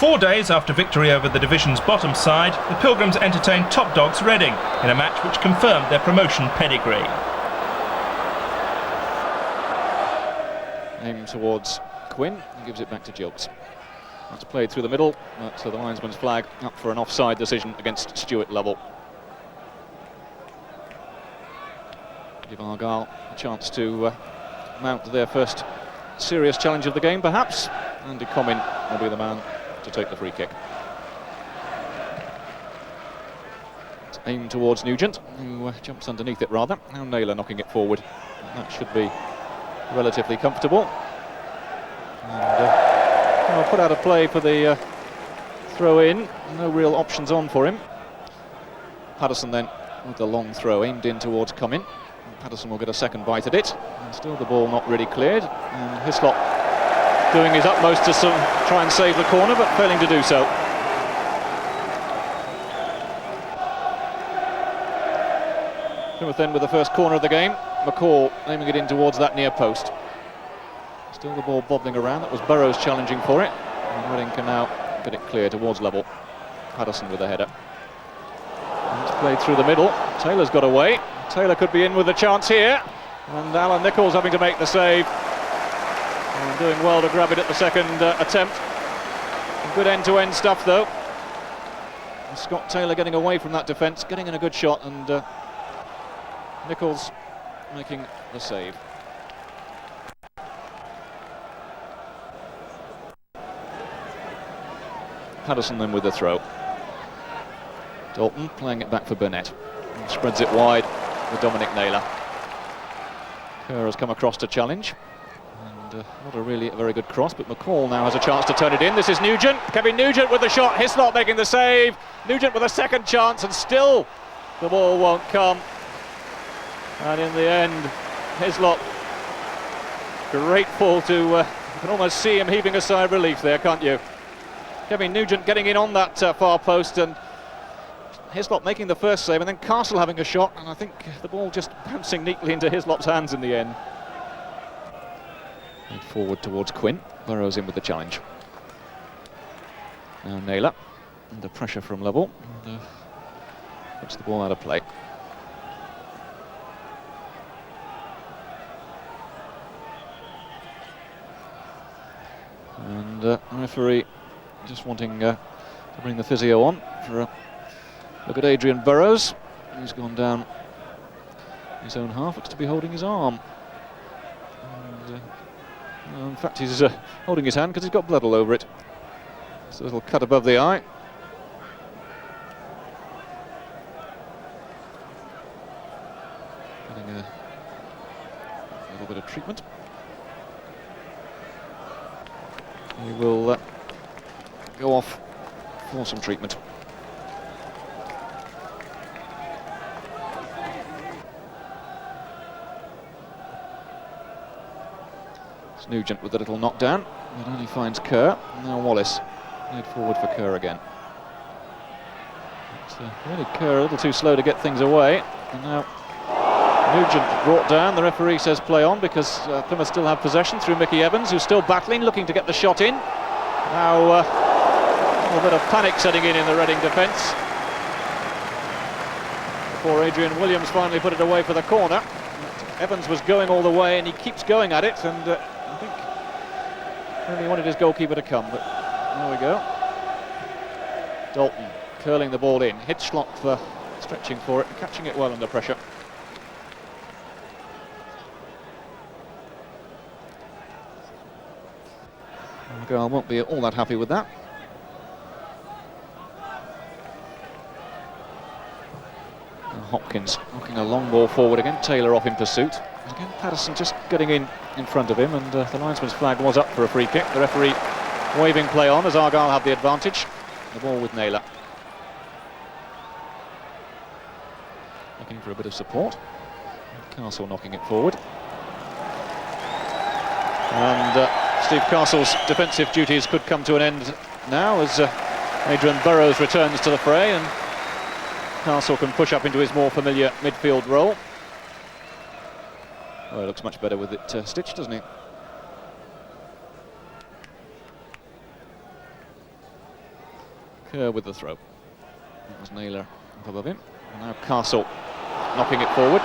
4 days after victory over the division's bottom side, the Pilgrims entertained top dogs Reading in a match which confirmed their promotion pedigree. Aim towards Quinn and gives it back to Gilks. That's played through the middle, but the linesman's flag up for an offside decision against Stuart Lovell. Give Argyle a chance to mount their first serious challenge of the game, perhaps. Andy Comyn will be the man to take the free kick. It's aimed towards Nugent, who jumps underneath it rather. Now Naylor knocking it forward. That should be relatively comfortable. And put out of play for the throw-in. No real options on for him. Patterson then with the long throw aimed in towards Comyn. Patterson will get a second bite at it. And still the ball not really cleared. And Hislop doing his utmost to try and save the corner, but failing to do so. Plymouth then with the first corner of the game. McCall aiming it in towards that near post. Still the ball bobbling around. That was Burrows challenging for it. And Reading can now get it clear towards Lovell. Patterson with a header. And it's played through the middle. Taylor's got away. Taylor could be in with a chance here. And Alan Nichols having to make the save. And doing well to grab it at the second attempt. Good end-to-end stuff though. And Scott Taylor getting away from that defence, getting in a good shot, and Nichols making the save. Patterson then with the throw. Dalton playing it back for Burnett. And spreads it wide with Dominic Naylor. Kerr has come across to challenge. And not a really very good cross, but McCall now has a chance to turn it in. This is Nugent. Kevin Nugent with the shot. Hislop making the save. Nugent with a second chance, and still the ball won't come. And in the end, Hislop grateful to, you can almost see him heaving a sigh of relief there, can't you? Kevin Nugent getting in on that far post, and Hislop making the first save, and then Castle having a shot, and I think the ball just bouncing neatly into Hislop's hands in the end. Lead forward towards Quinn. Burrows in with the challenge. Now Naylor, under pressure from Lovell, and puts the ball out of play. And the referee just wanting to bring the physio on for a look at Adrian Burrows. He's gone down his own half, looks to be holding his arm. And, in fact, he's holding his hand because he's got blood all over it. It's a little cut above the eye. Getting a little bit of treatment. He will go off for some treatment. It's Nugent with a little knockdown, but only finds Kerr. Now Wallace, laid forward for Kerr again. It's really Kerr a little too slow to get things away, and now Nugent brought down. The referee says play on because Plymouth still have possession through Mickey Evans, who's still battling, looking to get the shot in. Now a little bit of panic setting in the Reading defence before Adrian Williams finally put it away for the corner. Evans was going all the way, and he keeps going at it, and I think really wanted his goalkeeper to come, but there we go. Dalton curling the ball in. Hitchlock for stretching for it and catching it well under pressure. Argyle won't be all that happy with that. Now Hopkins knocking a long ball forward again. Taylor off in pursuit. Again, Patterson just getting in front of him, and the linesman's flag was up for a free kick. The referee waving play on as Argyle have the advantage. The ball with Naylor. Looking for a bit of support. Castle knocking it forward. And Steve Castle's defensive duties could come to an end now as Adrian Burrows returns to the fray, and Castle can push up into his more familiar midfield role. Oh, it looks much better with it stitched, doesn't it? Kerr with the throw. That was Naylor up above him. And now Castle knocking it forward.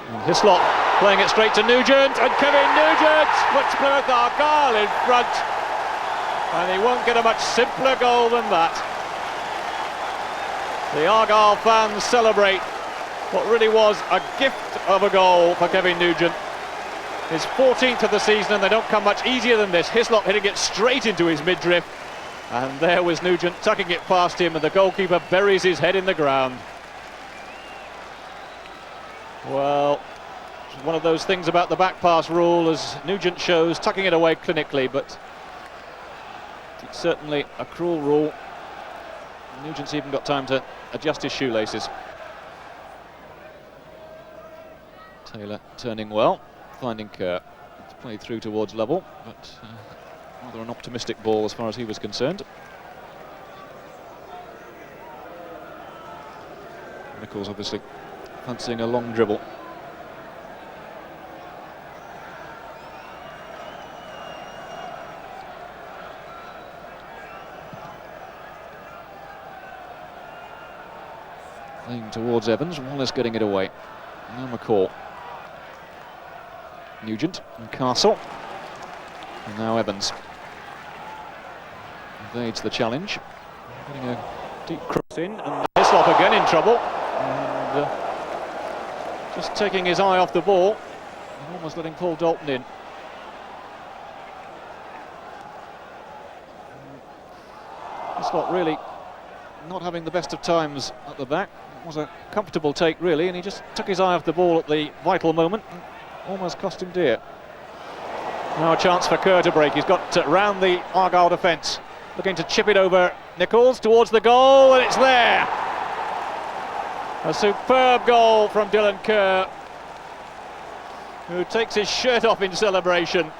And Hislop playing it straight to Nugent, and Kevin Nugent puts Plymouth Argyle in front. And he won't get a much simpler goal than that. The Argyle fans celebrate what really was a gift of a goal for Kevin Nugent. His 14th of the season, and they don't come much easier than this. Hislop hitting it straight into his midriff. And there was Nugent tucking it past him, and the goalkeeper buries his head in the ground. Well, one of those things about the back pass rule, as Nugent shows, tucking it away clinically, but it's certainly a cruel rule. Nugent's even got time to adjust his shoelaces. Taylor turning well, finding Kerr. It's played through towards level, but rather an optimistic ball as far as he was concerned. Nichols obviously fancying a long dribble. Playing towards Evans, Wallace getting it away. Now McCall. Nugent and Castle. And now Evans. Evades the challenge. Getting a deep cross in, and Hislop again in trouble. And just taking his eye off the ball, and almost letting Paul Dalton in. Hislop really not having the best of times at the back. It was a comfortable take really, and he just took his eye off the ball at the vital moment and almost cost him dear. Now a chance for Kerr to break. He's got round the Argyle defence, looking to chip it over Nichols towards the goal, and it's there. A superb goal from Dylan Kerr, who takes his shirt off in celebration,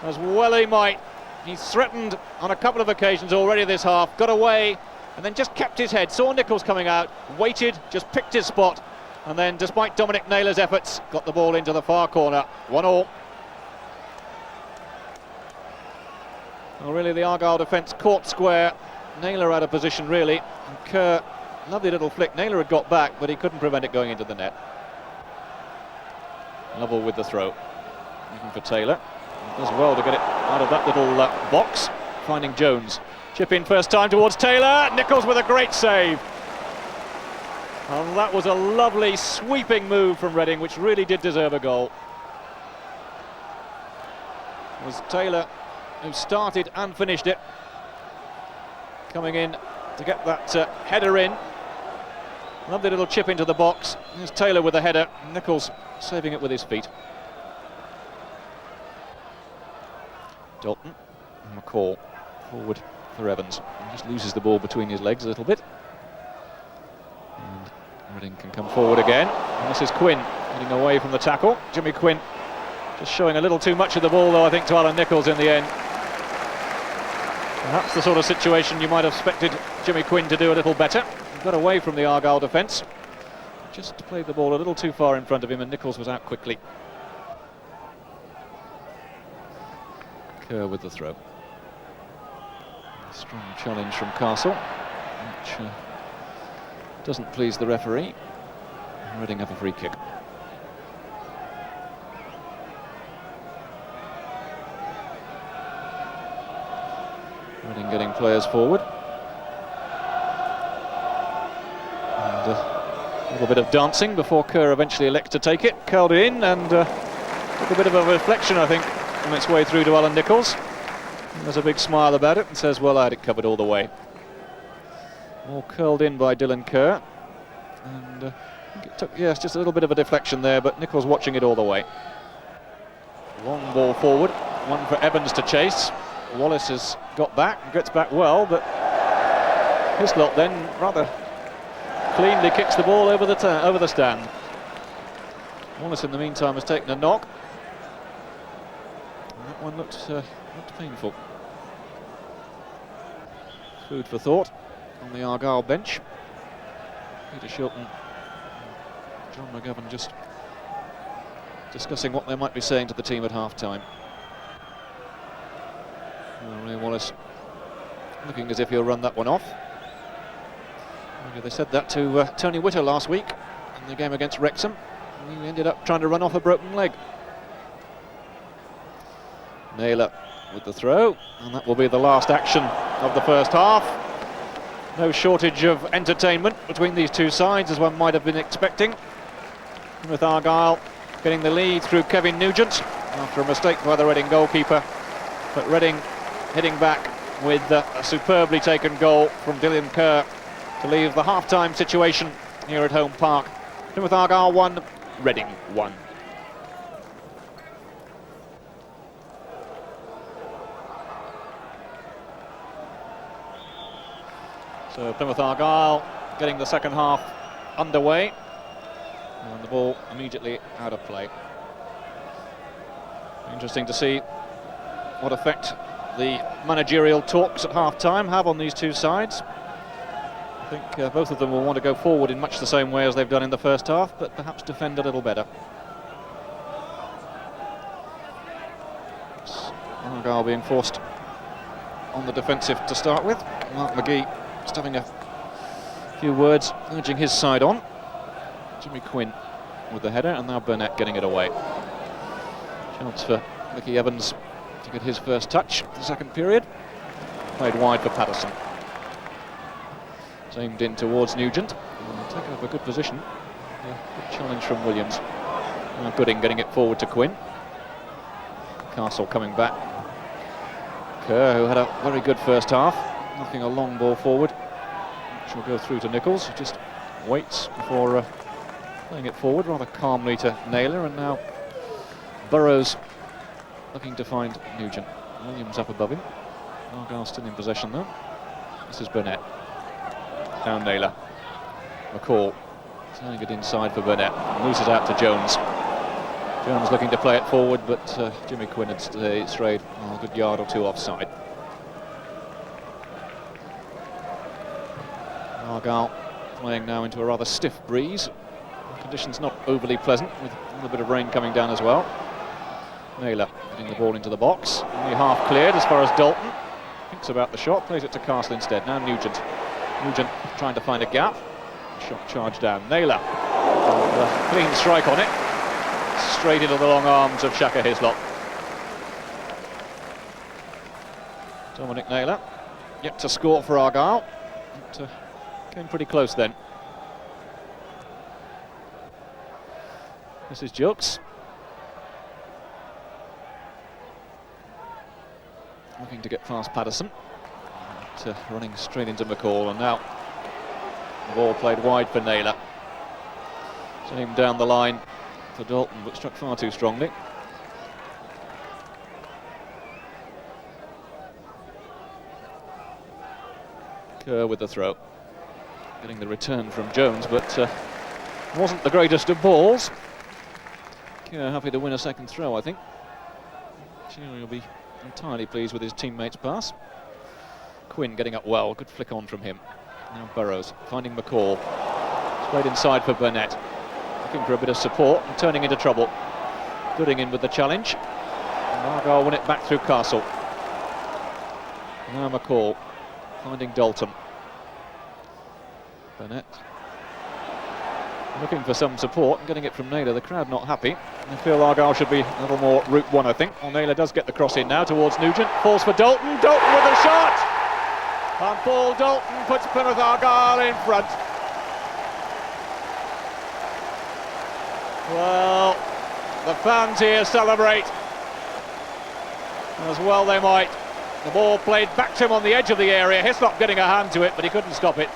as well he might. He's threatened on a couple of occasions already this half, got away, and then just kept his head, saw Nichols coming out, waited, just picked his spot, and then despite Dominic Naylor's efforts, got the ball into the far corner. 1-1. Well, really the Argyle defence caught square. Naylor out of position really, and Kerr, lovely little flick. Naylor had got back, but he couldn't prevent it going into the net. Lovell with the throw, looking for Taylor. He does well to get it out of that little box, finding Jones. Chip in first time towards Taylor. Nichols with a great save. And that was a lovely sweeping move from Reading, which really did deserve a goal. It was Taylor who started and finished it, coming in to get that header in. Lovely little chip into the box. There's Taylor with the header. Nichols saving it with his feet. Dalton, McCall forward for Evans. He just loses the ball between his legs a little bit. And Reading can come forward again. And this is Quinn getting away from the tackle. Jimmy Quinn just showing a little too much of the ball, though, I think, to Alan Nichols in the end. Perhaps the sort of situation you might have expected Jimmy Quinn to do a little better. He got away from the Argyle defence. Just played the ball a little too far in front of him, and Nichols was out quickly. Kerr with the throw. A strong challenge from Castle, which doesn't please the referee. Reading have a free kick. Reading getting players forward. And a little bit of dancing before Kerr eventually elects to take it. Curled it in and took a bit of a reflection, I think, on its way through to Alan Nichols. And there's a big smile about it and says, well, I had it covered all the way. All curled in by Dylan Kerr. And I think it took, yes, just a little bit of a deflection there, but Nichols watching it all the way. Long ball forward, one for Evans to chase. Wallace has got back, gets back well, but Hislop then rather cleanly kicks the ball over the stand. Wallace in the meantime has taken a knock. And that one looked painful. Food for thought on the Argyle bench. Peter Shilton, John McGovern just discussing what they might be saying to the team at half-time. Ray Wallace looking as if he'll run that one off. Maybe they said that to Tony Witter last week in the game against Wrexham. He ended up trying to run off a broken leg. Naylor with the throw, and that will be the last action of the first half. No shortage of entertainment between these two sides, as one might have been expecting. Plymouth Argyle getting the lead through Kevin Nugent after a mistake by the Reading goalkeeper, but Reading heading back with a superbly taken goal from Dylan Kerr to leave the half-time situation here at Home Park. Plymouth Argyle 1, Reading 1. So Plymouth Argyle getting the second half underway, and the ball immediately out of play. Interesting to see what effect the managerial talks at half-time have on these two sides. I think both of them will want to go forward in much the same way as they've done in the first half, but perhaps defend a little better. Argyle being forced on the defensive to start with. Mark McGee just having a few words, urging his side on. Jimmy Quinn with the header, and now Burnett getting it away. Chance for Mickey Evans to get his first touch the second period. Played wide for Patterson. It's aimed in towards Nugent. Taking up a good position. Good challenge from Williams. Now Gooding getting it forward to Quinn. Castle coming back. Kerr, who had a very good first half, knocking a long ball forward, which will go through to Nichols, who just waits before playing it forward rather calmly to Naylor, and now Burrows looking to find Nugent. Williams up above him. Argyle still in possession though. This is Burnett. Down Naylor. McCall turning it inside for Burnett. Moves it out to Jones. Jones looking to play it forward, but Jimmy Quinn had strayed a good yard or two offside. Argyle playing now into a rather stiff breeze. Conditions not overly pleasant, with a little bit of rain coming down as well. Naylor getting the ball into the box. Only half cleared as far as Dalton. Thinks about the shot, plays it to Castle instead. Now Nugent. Nugent trying to find a gap. Shot charged down. Naylor. Clean strike on it. Straight into the long arms of Shaka Hislop. Dominic Naylor yet to score for Argyle. But, came pretty close then. This is Jokes. Looking to get past Patterson. But, running straight into McCall, and now the ball played wide for Naylor. Aimed down the line for Dalton, but struck far too strongly. Kerr with the throw. Getting the return from Jones, but wasn't the greatest of balls. Kerr happy to win a second throw, I think. Sure, he'll be entirely pleased with his teammate's pass. Quinn getting up well, good flick on from him. Now Burrows finding McCall. Straight inside for Burnett. Looking for a bit of support and turning into trouble. Gooding in with the challenge. And Argyle win it back through Castle. Now McCall finding Dalton. Burnett looking for some support and getting it from Naylor. The crowd not happy. They feel Argyle should be a little more route one, I think. Well, Naylor does get the cross in now towards Nugent. Falls for Dalton. Dalton with a shot! And Paul Dalton puts Plymouth Argyle in front. Well, the fans here celebrate. As well they might. The ball played back to him on the edge of the area. Hislop getting a hand to it, but he couldn't stop it.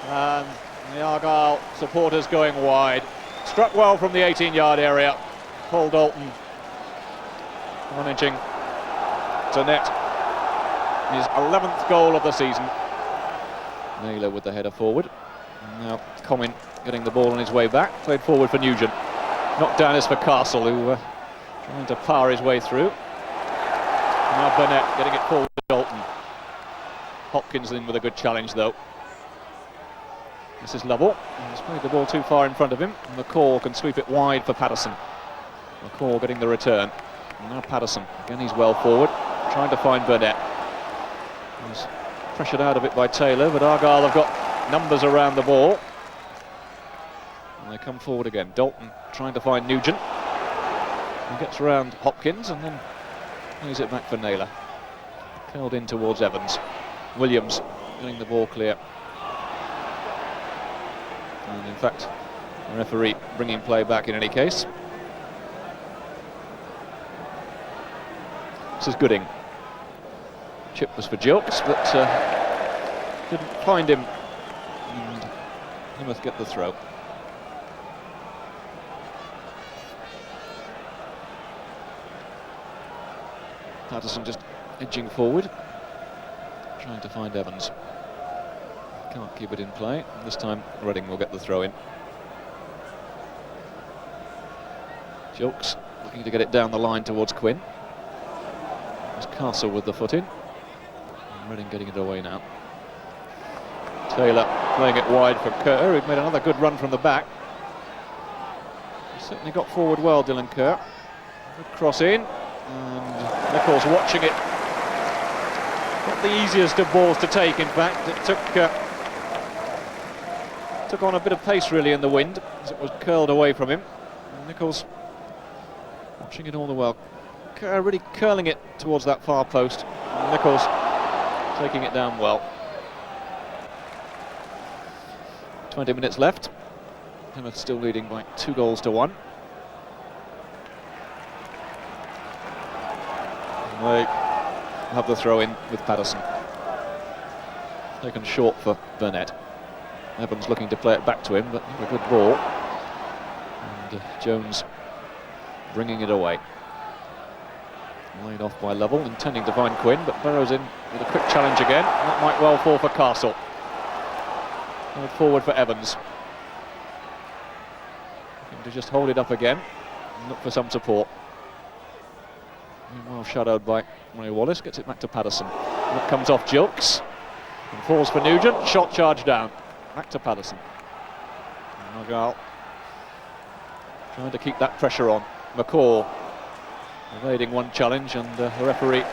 And the Argyle supporters going wide. Struck well from the 18-yard area. Paul Dalton managing to net his 11th goal of the season. Naylor with the header forward. And now Comyn getting the ball on his way back. Played forward for Nugent. Knocked down is for Castle, who trying to power his way through. Now Burnett getting it forward to Dalton. Hopkins in with a good challenge though. This is Lovell. He's played the ball too far in front of him. McCall can sweep it wide for Patterson. McCall getting the return. And now Patterson. Again, he's well forward. Trying to find Burnett. He's pressured out a bit by Taylor, but Argyle have got numbers around the ball. And they come forward again. Dalton trying to find Nugent. He gets around Hopkins and then plays it back for Naylor. Curled in towards Evans. Williams getting the ball clear. And in fact, the referee bringing play back in any case. This is Gooding. Chip was for Jokes, but didn't find him. And Plymouth get the throw. Patterson just edging forward, trying to find Evans. Can't keep it in play. This time Reading will get the throw in. Jokes looking to get it down the line towards Quinn. It's Castle with the foot in. And Reading getting it away now. Taylor playing it wide for Kerr, who'd made another good run from the back. He certainly got forward well, Dylan Kerr. Good cross in, and Nichols watching it. Not the easiest of balls to take, in fact. It took on a bit of pace really in the wind as it was curled away from him. And Nichols watching it all the while. Kerr really curling it towards that far post. And Nichols taking it down well. 20 minutes left. Plymouth still leading by 2-1. And they have the throw in with Patterson. Taken short for Burnett. Evans looking to play it back to him, but not a good ball. And Jones bringing it away. Laid off by Lovell, intending to find Quinn, but Burrows in with a quick challenge again. That might well fall for Castle. Moved forward for Evans. Looking to just hold it up again and look for some support. Well shadowed by Ray Wallace, gets it back to Patterson. That comes off Jilks and falls for Nugent. Shot charge down. Back to Patterson. And Argyle trying to keep that pressure on. McCall evading one challenge, and the referee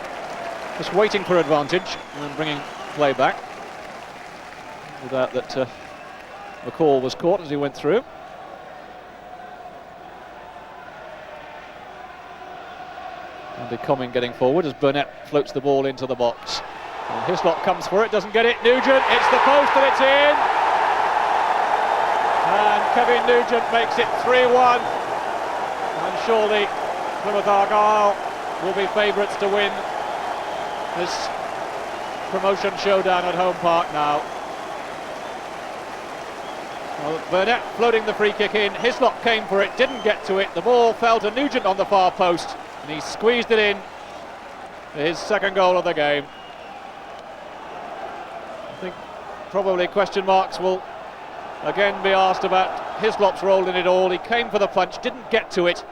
just waiting for advantage and bringing play back. Without that, McCall was caught as he went through. Andy Coming getting forward as Burnett floats the ball into the box. And Hislop comes for it, doesn't get it. Nugent, it's the post and it's in. And Kevin Nugent makes it 3-1. And surely Plymouth Argyle will be favourites to win this promotion showdown at Home Park now. Well, Burnett floating the free kick in. Hislop came for it, didn't get to it. The ball fell to Nugent on the far post, and he squeezed it in for his second goal of the game. I think probably question marks will again be asked about Hislop's role in it all. He came for the punch, didn't get to it.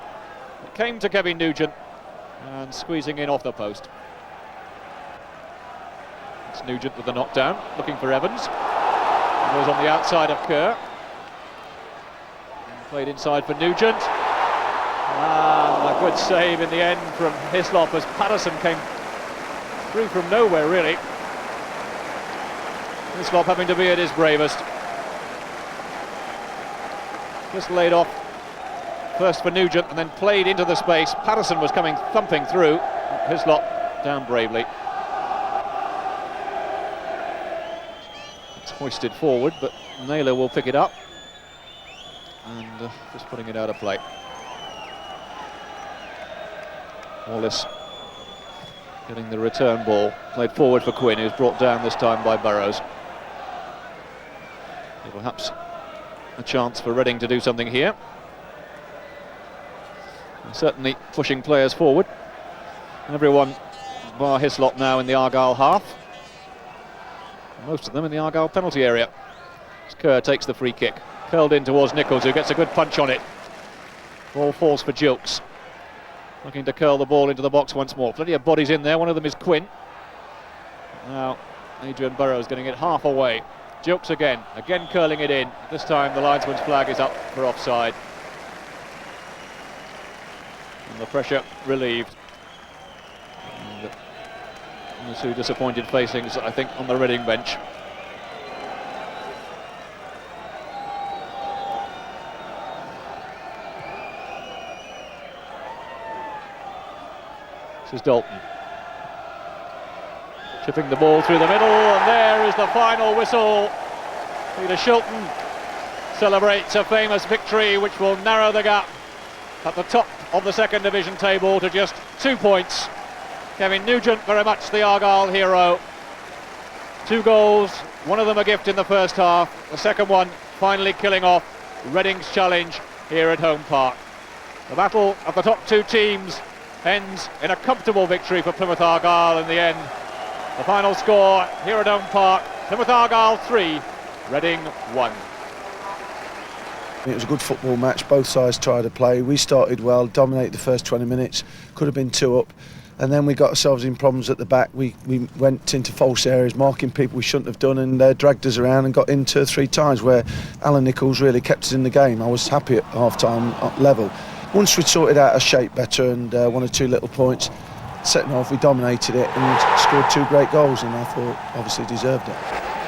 It came to Kevin Nugent, and squeezing in off the post. It's Nugent with the knockdown, looking for Evans. He goes on the outside of Kerr. Played inside for Nugent. And a good save in the end from Hislop as Patterson came through from nowhere, really. Hislop having to be at his bravest. Just laid off first for Nugent and then played into the space. Patterson was coming thumping through. Hislop down bravely. It's hoisted forward, but Naylor will pick it up. And just putting it out of play. Wallace getting the return ball. Played forward for Quinn, who's brought down this time by Burrows. Perhaps a chance for Reading to do something here. And certainly pushing players forward. Everyone bar Hislop now in the Argyle half. Most of them in the Argyle penalty area. As Kerr takes the free kick. Curled in towards Nichols, who gets a good punch on it. Ball falls for Jilks. Looking to curl the ball into the box once more. Plenty of bodies in there, one of them is Quinn. Now Adrian Burrows getting it half away. Jilks again curling it in. This time the linesman's flag is up for offside. And the pressure relieved. And The two disappointed facings, I think, on the Reading bench. This is Dalton. Chipping the ball through the middle, and there is the final whistle. Peter Shilton celebrates a famous victory which will narrow the gap at the top of the second division table to just 2 points. Kevin Nugent, very much the Argyle hero. 2 goals, one of them a gift in the first half, the second one finally killing off Reading's challenge here at home park. The battle of the top 2 teams ends in a comfortable victory for Plymouth Argyle in the end. The final score here at home park, Plymouth Argyle 3, Reading 1. It was a good football match, both sides tried to play. We started well, dominated the first 20 minutes, could have been 2 up, and then we got ourselves in problems at the back. We went into false areas, marking people we shouldn't have done, and dragged us around and got in 2 or 3 times where Alan Nichols really kept us in the game. I was happy at half-time level. Once we'd sorted out our shape better and 1 or 2 little points, setting off, we dominated it and scored 2 great goals, and I thought obviously deserved it.